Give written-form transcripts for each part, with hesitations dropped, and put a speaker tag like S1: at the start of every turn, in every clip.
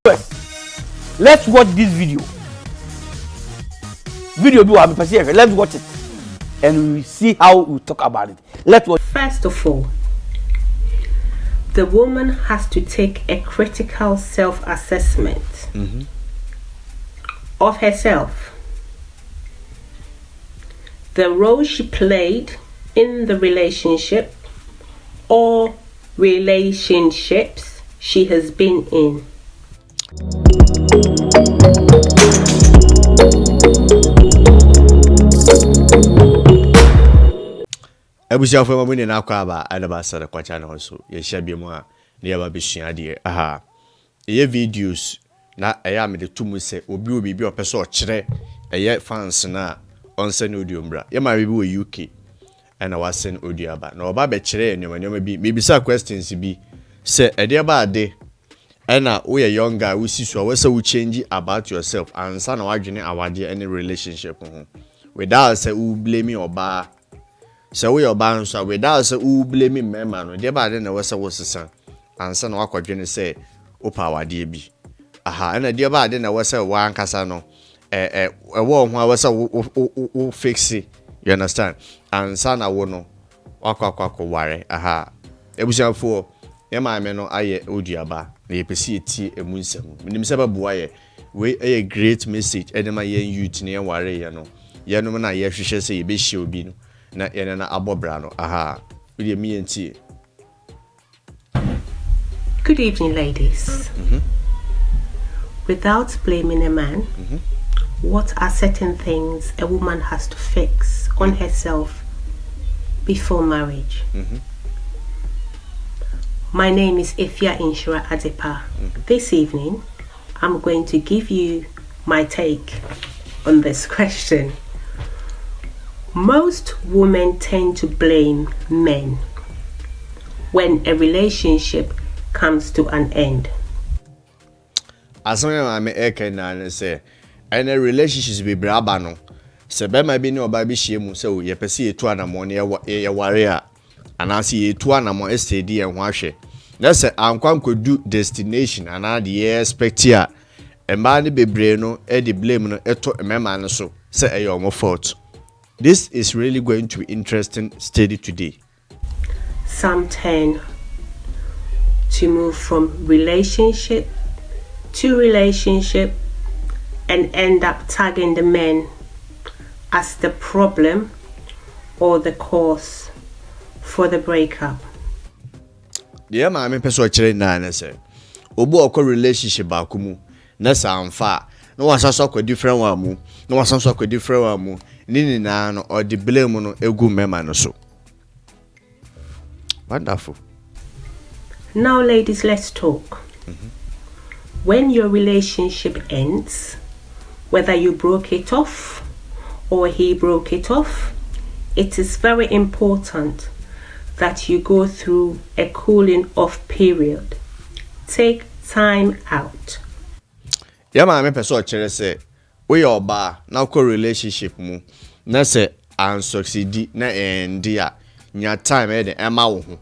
S1: Let's watch this video. Let's watch it, and we see how we talk about it. Let's watch.
S2: First of all, the woman has to take a critical self-assessment of herself, the role she played in the relationship or relationships she has been in.
S3: Ebusia for mama ni na akwa ba adaba sare kwacha na so ye hia bi mu a na ya ba besua de aha ye videos na eya me de tumu se obi bi opeso o kire eye fans na onse na audio mbra ye ma bi wo UK na wa send audio aba na oba be kire enwoma bi me bisa questions bi se ede ba ade na we are young guy we see so we say we change about yourself and sa na wadwene awade any relationship ho without say we blame oba. So we are bound so without say who blame me man no dey bad na we say was san ansa na wakwadwene say opa wade bi aha na dey bad na we say wan kasa no wo ho we say wo fix it, you understand ansa na wo no wakwakwako ware aha ebusiafo ye maame no aye odiaba na yepesi eti emunsem nim se babuwa ye we a great message edema ye youth ne ware ye no ye no na ye hwehwe say ye be hye obi no na yana na abobra no aha we me enti.
S2: Good evening, ladies. Without blaming a man, what are certain things a woman has to fix on herself before marriage? My name is Ifya Inshura Adepa. This evening I'm going to give you my take on this question. Most women tend to blame men when a relationship comes to an end.
S3: As long as I'm a say, and a relationship be braba no. Se be ma bi ne oba bi hie mu se ye pese etu anamo ne ye ware a anase etu anamo estedi en ho ahwe. Na se ankwan kodu destination ana de expect a emba ne bebre no e de blame no eto emema no so se e your fault. This is really going to be interesting study today.
S2: Some tend to move from relationship to relationship and end up tagging the men as the problem or the cause for the breakup.
S3: Yeah, maame peso kire na na say obu okọ relationship akumu na samfa na wasaso akọ different one mu na wasaso akọ different one mu nini na no or the blame no egu mema no so. Wonderful.
S2: Now ladies, let's talk. When your relationship ends, whether you broke it off or he broke it off, it is very important that you go through a cooling off period. Take time out.
S3: Yeah, maame peso kire say we oba na ko relationship mu na say an succeed na end ya nya time e de ema wo ho.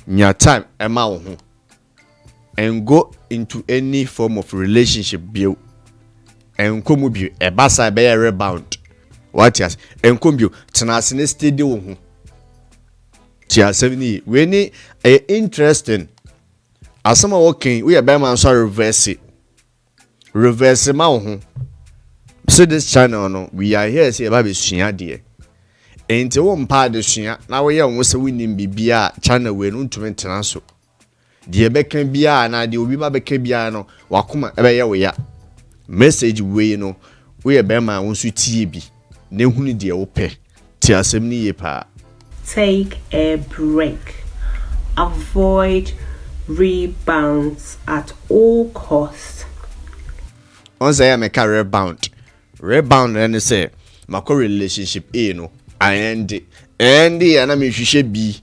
S3: Nya time ema wo ho. And go into any form of relationship bio. And come bio e basa be rebound. What yes? And come bio tenasine steady wo ho. Tia 70 we ni interesting. Asama working we be man so reverse ma wo ho. So this channel no we are here say ba be sua de. Enti wo mpa de sua na we ye wo se winim bibia channel we no ntumi tena so. De beka bia na de obi ba beka bia no wakoma ebe ye we ya. Message we no we be ma wo so tie bi. Na hunu de wo pe. Ti asem ni ye pa.
S2: Take a break. Avoid rebounds at all costs.
S3: On say I'm a career bound. Rebound and say my relationship no I end and I me hwehwe bi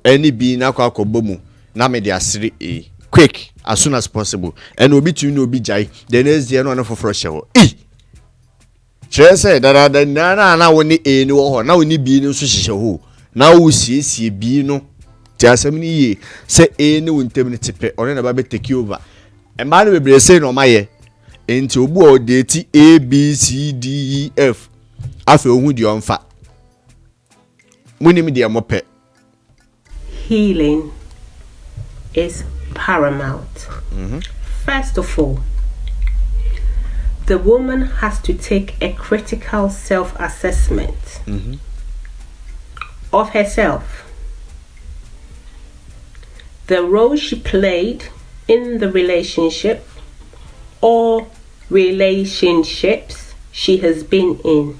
S3: any bi na kwa kobomu na me de asiri quick as soon as possible and obi tu no obi jai the next day no for fresh ho chere say da na woni ni wo ho na woni bi ni so hwehwe ho na wo siesie bi no ti asem ni ye say ni wo ntem ni tepe one na ba be take over mba no bebre say no maye enti obu o date A B C D E F afa ohu di onfa munim de mope.
S2: Healing is paramount. First of all, the woman has to take a critical self-assessment of herself, the role she played in the relationship or relationships she has been in.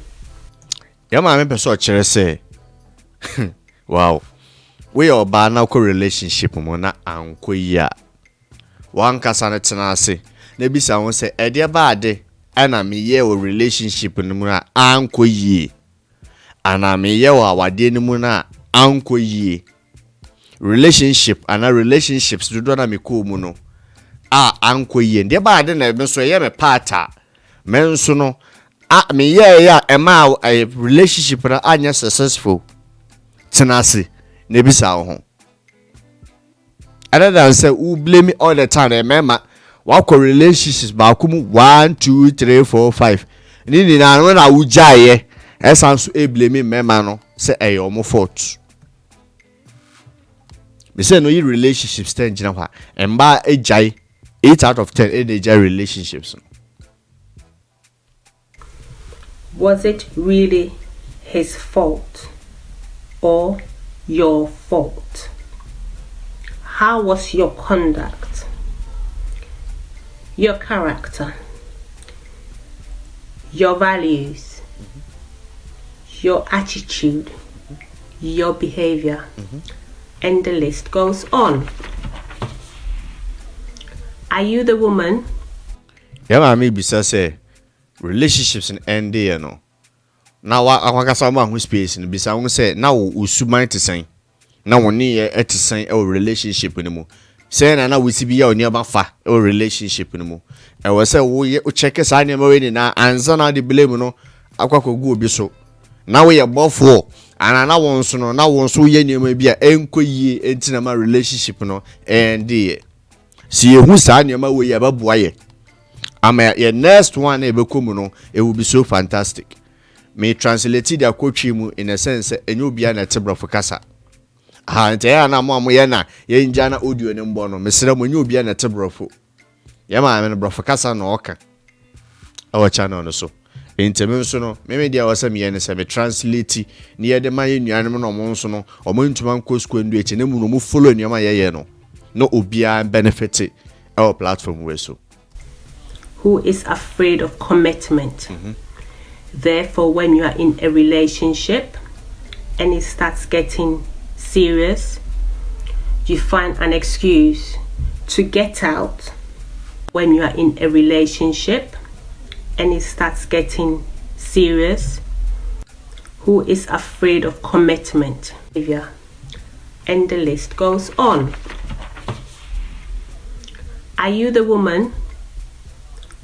S3: Maame person chere say wow, we are ba na ko relationship mo na anko yi a wan kasa na tena ase na bisa won say e de ba ade ana me ye o relationship no mu na anko yi ana me ye o awade no mu na anko yi relationship ana relationships do na me ko mu no anko yi de ba ade na me so ye me partner me nso no me ye ya ema a relationship na anya successful tenase na bisa wo ho other than say who blame me all the time remember what relationships ba ku 1 2 3 4 5 ni na no na wo jaye esanso e blame member no say e your mo fault me say no you relationships ten gina kwa emba e jai 8 out of 10 e dey jai relationships.
S2: Was it really his fault or your fault? How was your conduct, your character, your values, your attitude, your behavior, and the list goes on? Are you the woman?
S3: Yeah, maame bisa say relationships in end you know. Now akakasa ma ho space no bisa won say na wo usuman tesen na woni e tesen e relationship ni mu say na wo sibi ya oni aba fa e relationship ni mu e wo say wo ye check sa na ma we ni na anza na de blame no akwakogu obi so na wo ye bofo ana na won so no na won so ye ni ma bia enkoyie enti na ma relationship no end ye si ehu sa na ma we ye baboa ye ama your next one e be komu no it will be so fantastic. Me translate the quote mu in a sense enyo bia na tebrofo kasa ha nte ya na mo ye na ye nja na audio ne mbo no mesere mo enyo bia na tebrofo ye ma me brofo kasa na oka awo channel no so nteme so no me dia wasam ye ne se me translate ni ye de ma ye nuanem no mo so no o mo ntuma nko school ndu eche ne mu no mo follow nuama ye no no obia benefit our platform we so.
S2: Who is afraid of commitment. Therefore, when you are in a relationship and it starts getting serious, you find an excuse to get out. When you are in a relationship and it starts getting serious, who is afraid of commitment? And the list goes on. Are you the woman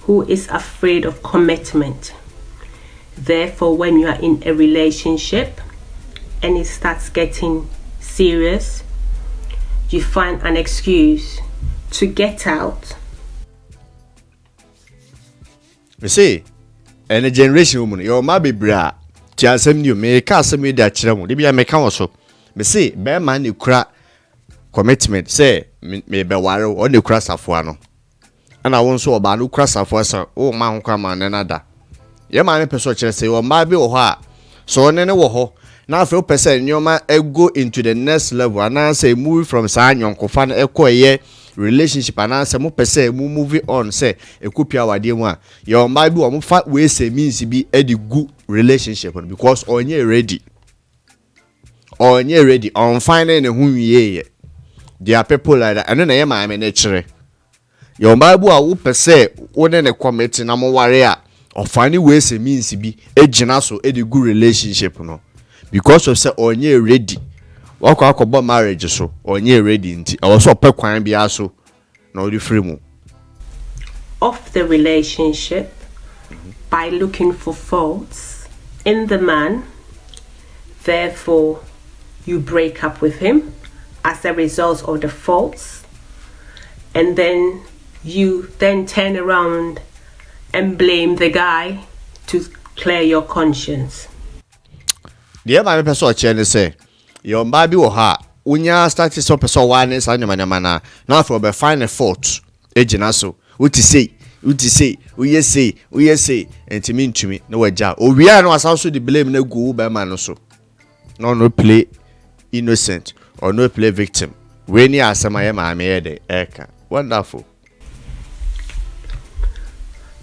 S2: who is afraid of commitment? Therefore, when you are in a relationship and it starts getting serious, you find an excuse to get out.
S3: Me say, any generation woman, your ma be bra, tiasem you me ka asem me da kire mo. De bia me ka wo so. Me say, be man ni kura commitment say me be ware o ne kura safo ano. Ana won so oba no kura safo asa o ma ho kwa ma ne nada. Ye ma ne peso kire say o ma bi wo ho a so ne wo ho na afi o pese nyoma go into the next level and say move from sa anyonkofa na ekoye relationship and say mo pese mu move on say ekopia wade mu a your ma bi o mo fa we say means bi e di good relationship because onye ready on finding ne hu wiye. There are people like that and na ye ma me na kire your bible a wo pese wo ne ne commit na mo ware a ofani we say means bi ejina so e di good relationship no because of say onye ready wako akobo marriage so onye ready nti e wo so pe kwan bia so na odi free mu
S2: of the relationship by looking for faults in the man. Therefore, you break up with him as a result of the faults, and then you then turn around and blame the guy to clear your conscience.
S3: The maame person chair say your baby wo ha unya start so person one is na now for be find a fault ejina so what to say we say ntimi no waja owia no asan so the blame na go be man so no play innocent or no play victim when you asema ye maame ye de eka wonderful.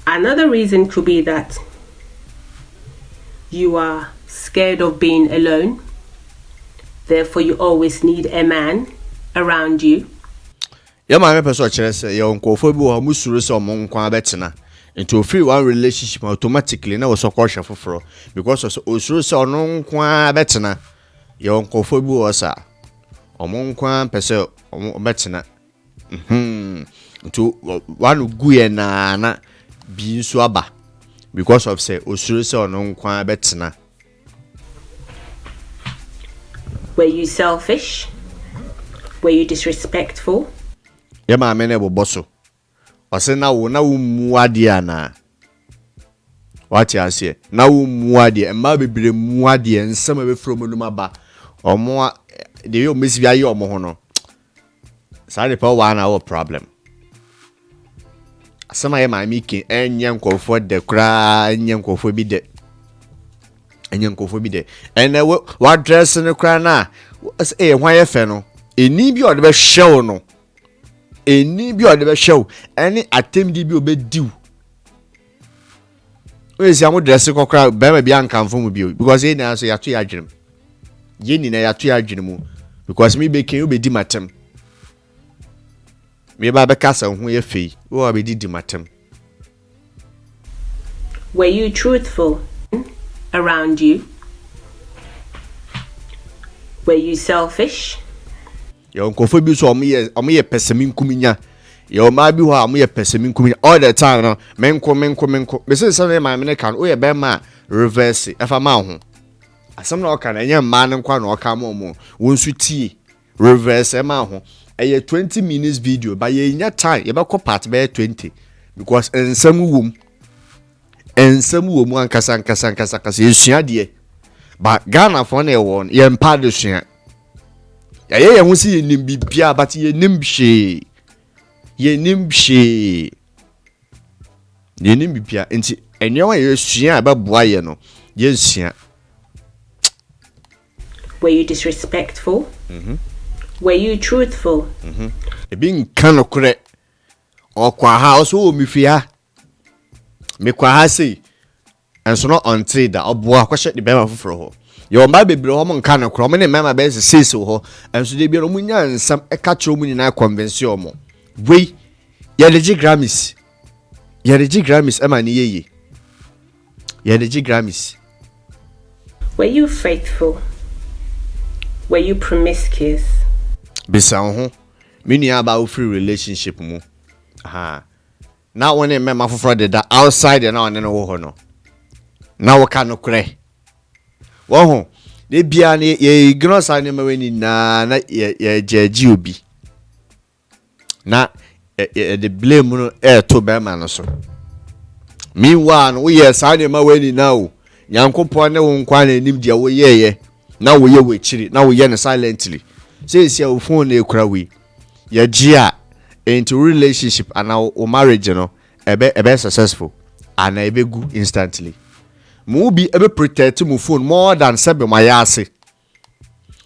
S2: Another reason could be that you are scared of being alone, therefore you always need a man around you.
S3: Yeah, my person say your nkofo bi wo musuru se omonkwa betena into free one relationship automatically na wo so kwahwe foforo because osuru se ononkwa betena your nkofo bi wo sa omonkwa pese betena into one guye na bi nso aba because of say osuru se ononkwa betena.
S2: Were you selfish? Were you disrespectful?
S3: Yeah, my man, bosso. I say now muadia na. What you say? Now muadia and maybe be muadia and some of it from Lumaba or more. The miss via your mohono. Sorry for 1 hour problem. Some of my making and young call for the cry and young call for be dead. And young call for be dead. And what dress in the cry now? Was a why fennel. A need you or the show no. Any bi o de show any attempt bi o be do we say am dress kokra be ma bi ankamfo mu bi because e na so ya to ya dwenem ye ni na ya to ya dwenem because me be ken o be di matem me ba be kasa hu ye fei o be di matem.
S2: Were you truthful around you? Were you selfish?
S3: Your nkofo bi so omo ye pesemi nkuminya your ma bi ho omo ye pesemi nkuminya all the time no menko me say say my me kan o ye be ma reverse efa ma ho asem na o kan enya ma ne nkwa na o ka mo wonsu tie reverse e ma ho e 20 minutes video but ye nya time ye be ko part be 20 because ensam wom ankasa ye sua de but Ghana for na won ye mpa de sua. Yeah, we see nim bibia but ye nim she. Ye nim bibia enti enyo wa ye sua ba boa ye no. Ye sua.
S2: Were you disrespectful? Were you truthful?
S3: E bi nka no kure. Okwa ha so mi fia. Me kwa ha sei. Enso no until da oboa kwahye de be ma foforo ho. Your ma bebre ho mon kan kro me ne mama be se ho enso de bi no munya nsam e ka kro mu ni na convince omo we ye de Grammys e ma ni ye de Grammys.
S2: Were you faithful? Were you promiscuous?
S3: Bisa ho me ni aba free relationship mu now when e mama foforo de da outside and now no wo ho no now wo kan kure wo de bia ne ye ignorance ane maweni na ye jeji obi na the blame no to be man no so meanwhile we yes ane maweni now yankopon ne wo nkwa na enim dia wo ye na wo ye we chiri na wo ye ne silently say sia wo phone na ekura we ye gia into relationship and now marriage no ebe successful and ebe gu instantly. Mu bi ebe protect mu phone more than sebe mayase.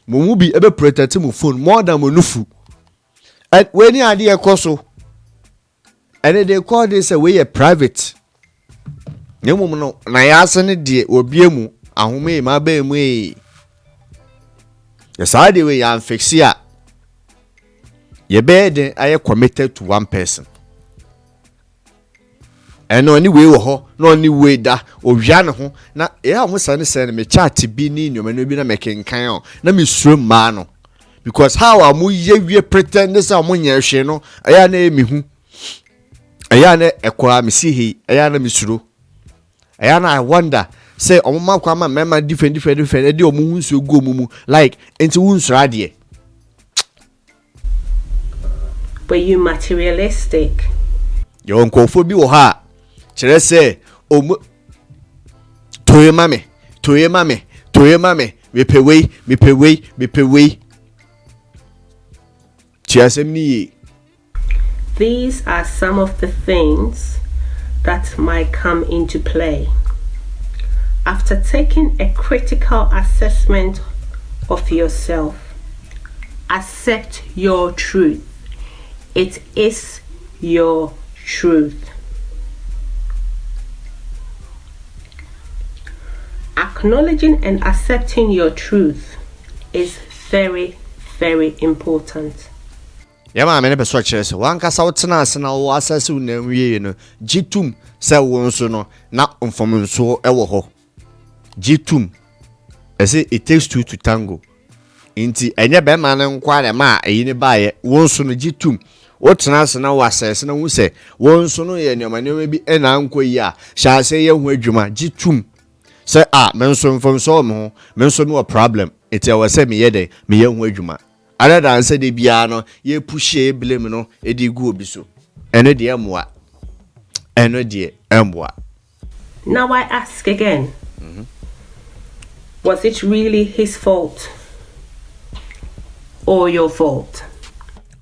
S3: Mu bi ebe protect mu phone more than monufu. And when you ade ekoso and they call this a way private. Nyemu no na yase ne de obi emu ahome ma ba emu e. Yes I dey we am fix ya. Ye be den aye committed to one person. And no any way ho no any way da ohwa ne ho na e a mo sane sane me chat bi ni nyoma no bi na mekenkan o na me suro ma no because how am ye wie pretend this am nya hwe no aya na emi hu aya na ekwa me si hi aya na me suro aya na I wonder say omma kwa ma mema different e de omu nso go mu like enti wu nsura de.
S2: Were you materialistic?
S3: Yo nkofo bi wo ha kire se omo toye mame mepewei chiasem ni.
S2: These are some of the things that might come into play. After taking a critical assessment of yourself, accept your truth. It is your truth. Acknowledging and accepting your truth is very, very important.
S3: Ya ma me ne beso kire se wanka sa wotena ase na wo asase na wie no gitum se wo nso no na mfomnso e wo ho gitum ese it takes two to tango inti enye be ma ne nkwa ne ma eyi ne baaye wo nso no gitum wotena ase na wo asase na wo se wo nso no ye ne bi e na nkwa yi a sha se ye hu adwuma gitum se me nso mfomso mo me nso no problem eti wo se me ye de me ye hu adwuma. Other than say the piano, ye push a blame no, edi go biso. Eno de emwa. Eno de emwa.
S2: Now I ask again. Was it really his fault or your fault?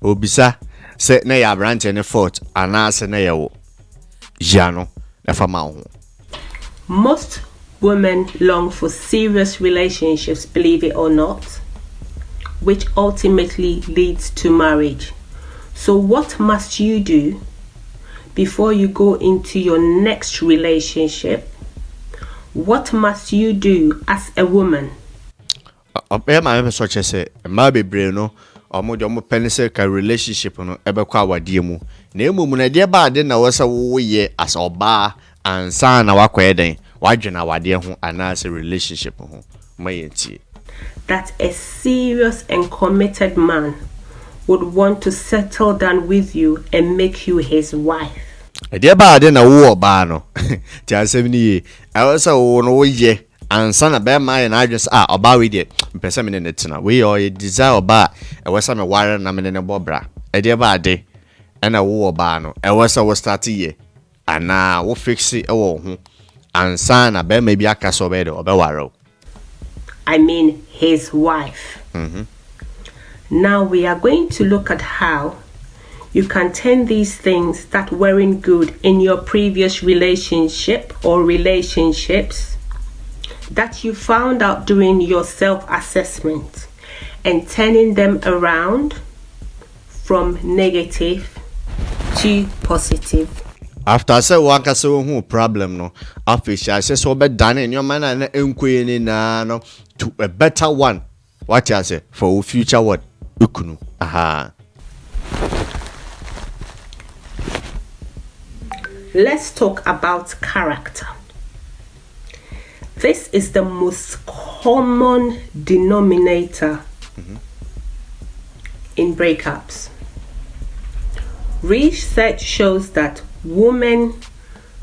S3: Obisa say na ya branch any fault ana say na yawo. Jano na fama ho.
S2: Most women long for serious relationships, believe it or not, which ultimately leads to marriage. So what must you do before you go into your next relationship? What must you do as a woman?
S3: My so say ma bebre no omo penise ka relationship no ebekwa awade mu na emu na de ba de na wasa wo ye as oba ansa na wakwa eden wadwena awade ho anase relationship ho mayentie
S2: that a serious and committed man would want to settle down with you and make you his wife.
S3: Ede ba de na wo oba no ti asem ni ye awasa wo no wo ye ansa na be ma ye na adwes oba we de mpese me ne tena we ye desire oba awasa me ware na me ne bobra ede ba de na wo oba no awasa wo start ye ana wo fix e wo ho ansa na be ma bi aka so be de obeware.
S2: I mean his wife. Now we are going to look at how you can turn these things that weren't good in your previous relationship or relationships that you found out during your self-assessment and turning them around from negative to positive.
S3: After say one ka say who problem no official say so be done in your man na enkoye ni na no to a better one. What you say for future what ukunu. Aha.
S2: Let's talk about character. This is the most common denominator in breakups. Research shows that women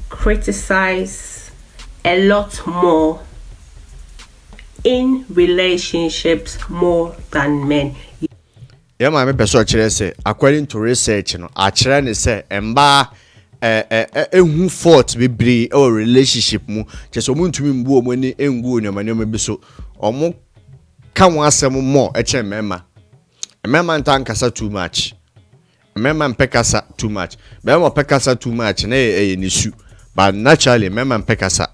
S2: criticize a lot more in relationships more than men.
S3: Yeah, my person kire say according to research no akire ne say emba who fault bebre or relationship mu just omuntumi mbu omani engu onyamanyo bi so omo ka won asem more eche mema ntan kasa too much mema mpekasa too much mema pekasa too much na nisu but naturally mema mpekasa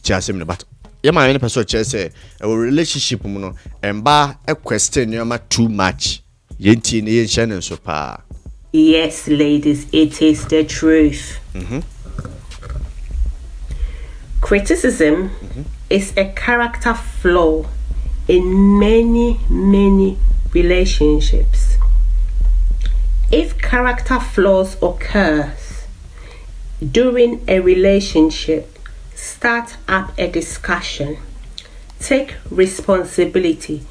S3: chiasem ne but yeah my person kire say a relationship mu no emba question yoma too much yenti ne yen channel so pa.
S2: Yes, ladies, it is the truth. Criticism is a character flaw in many, many relationships. If character flaws occur during a relationship, start up a discussion. Take responsibility.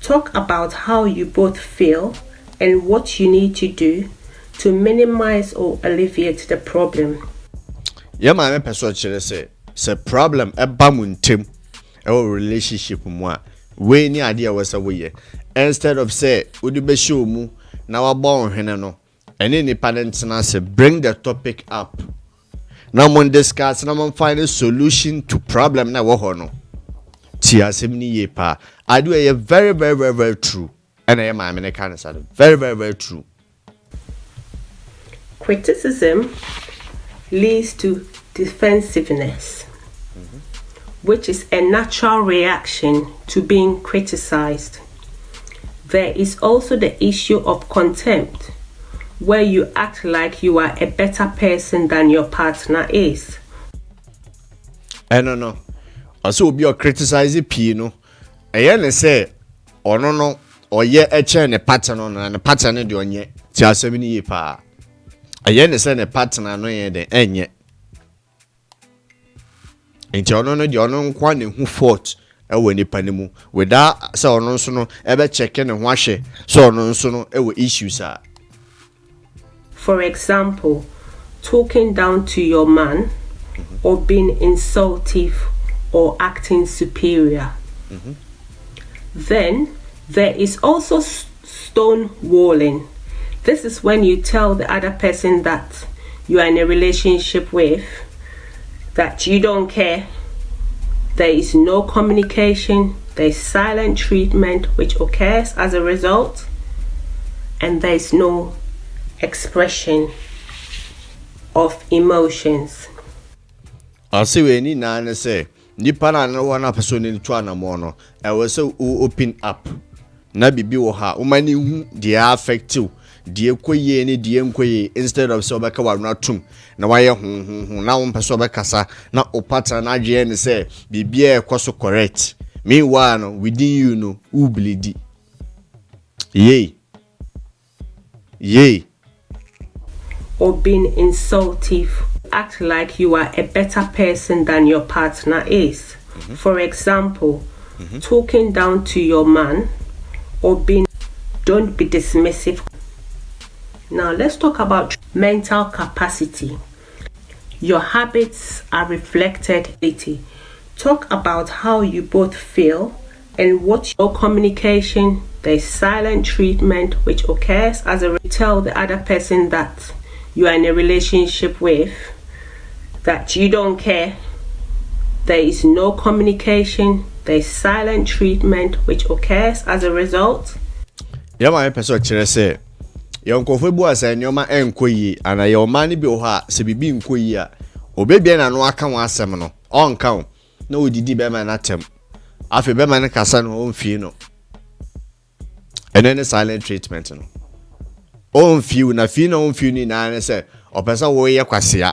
S2: Talk about how you both feel and what you need to do to minimize or alleviate the problem.
S3: Yeah, my person say problem eba mu ntem e relationship mu a we ni ade a wasa we instead of say odi be show mu na wa bon hwene no and any parents say bring the topic up. Now we discuss, now we find a solution to problem na wo no. Tia semni ye pa. I do a very very very very true. And I am a kind of very very very true.
S2: Criticism leads to defensiveness, which is a natural reaction to being criticized. There is also the issue of contempt, where you act like you are a better person than your partner is.
S3: No. Also, be criticizing Pino. I say, or no, or ye a chain a pattern on and a pattern in your ye. Tia 7 year pa. I say a pattern no ye the end yet. Nti ono no de ono nkwa ne hu fort ewe nipa ne mu without say ono nso no ebe check ne ho ahwe so ono nso no ewe issues a.
S2: For example, talking down to your man or being insultive or acting superior. Then there is also stonewalling. This is when you tell the other person that you are in a relationship with that you don't care. There is no communication, there is silent treatment which occurs as a result, and there is no expression of emotions.
S3: I see we need na say nipa na no one person ni twa na mo no I will say open up na bibi wo ha o mani hu dey affect you die koye ni die nkoye instead of so beka wa na tum na waye hu na wo mpeso bekasa na o pattern na dwe ni say bibia e kwaso correct meanwhile no within you no u bleed yay
S2: or being insultive, act like you are a better person than your partner is. For example, talking down to your man or being, don't be dismissive. Now let's talk about mental capacity. Your habits are reflected. Talk about how you both feel and what your communication. There's silent treatment which occurs as a tell the other person that you are in a relationship with that you don't care. There is no communication. There's silent treatment which occurs as a result.
S3: Yeah, my person say your comfortable as a nyoma enkoyi and your money be ha se bibi nkoyi a obebia na no aka wa asem no on kan na odidi be ma na tem afi be ma na kasa no on fi no and then silent treatment no on fi na fi no on fi ni na say opesa wo ye kwasea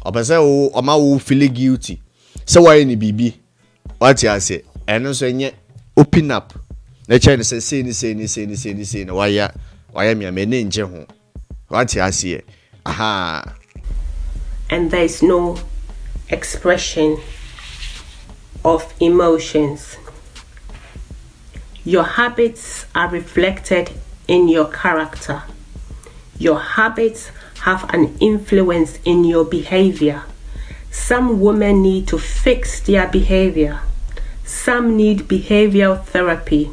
S3: opesa wo o ma wo feel guilty say why ni bibi what you say eno so nye open up na chain say ni na why me amene nje ho what you say aha
S2: and there is no expression of emotions. Your habits are reflected in your character. Your habits have an influence in your behavior. Some women need to fix their behavior. Some need behavioral therapy.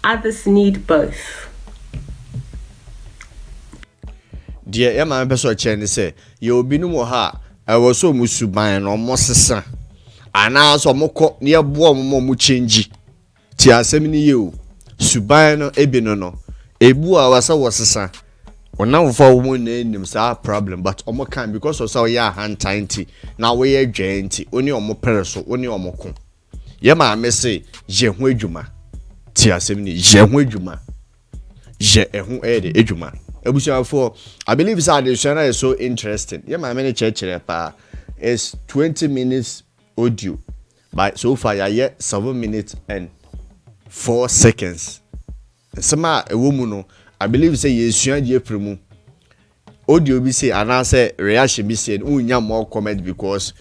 S2: Others need both.
S3: Dear Emma Besso Chen say, you be no ha. I was so musuban no more sesa. And now so moko near boom mo change. Tia semini you. Suban no ebino no. Ebu awasa wasesa. Now for woman name sa problem, but omo can because of so ya hand tinty. Now we are genty. Only omo pereso, only omo kon. Yema me say, je hu edwuma. Tia semini je hu edwuma. Je ehu de edwuma. For I believe the channel is so interesting. Yeah, my many church is 20 minutes audio, but so far I yet 7 minutes and 4 seconds. Some a woman, I believe say yes, you premu audio be say and I say reaction be said. Unya more comment because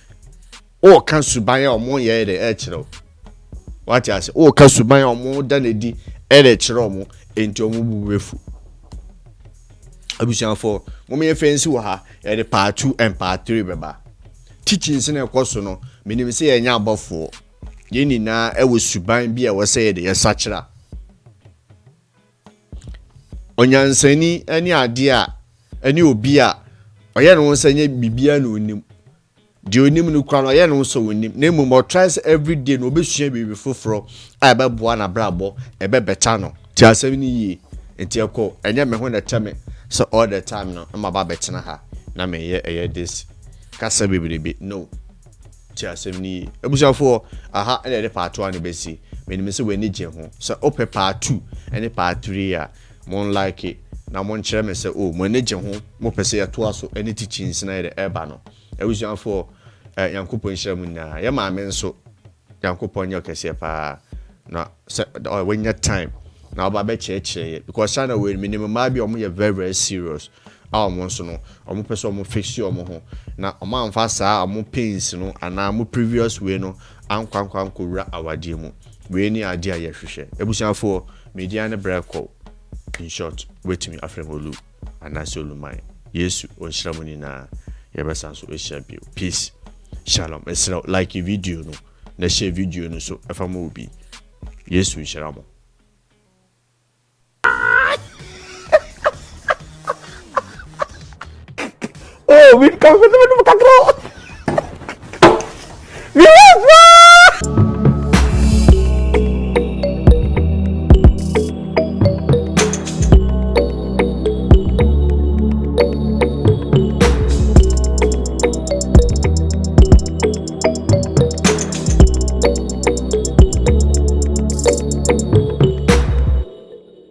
S3: can subaya or more ye the etro. What I say? Can subaya or more than a d edit into mubu. Abusian for mommy fancy wa ha the part 2 and part 3 beba teachings in a course no meaning say enya abofo ye nyina e wo suban bia wo say de ye sachira onyansani ani ade a ani obi a oye no nsa nye bibia na onim de onim no kwa no oye no nso onim na emu tries every day no obesua bibi foforo a be boa na brabo ebe beta no ti asem ni yi enti ekọ enye me ho na teme so all the time no ma ba betena ha na me ye this kasa bibiribi no ti asem ni ebusuafo aha na de part 1 besi me ni se we ni je ho so ope part 2 ene part 3 a mon like it na mon kire me se oh mo ni je ho mo pese ya to aso ene teachings na de eba no ebusuafo yankopon hiramu na ya maame nso yankopon nya kese pa na when your time na oba be checheye because sana we minimum ma bi omo ye very very serious omo nso no omo pese omo fix omo ho na omo amfa saa omo pains no ana omo previous way no ankwankwan kowura awade mu we ni ade aye hwehwe ebusuafo media ne breko in short wait me afremolu anase olumai yesu onhiramu ni na yebesanso ehia peace shalom esra like video no na share video no so efama obi yesu onhiramu.
S1: Oh, we can't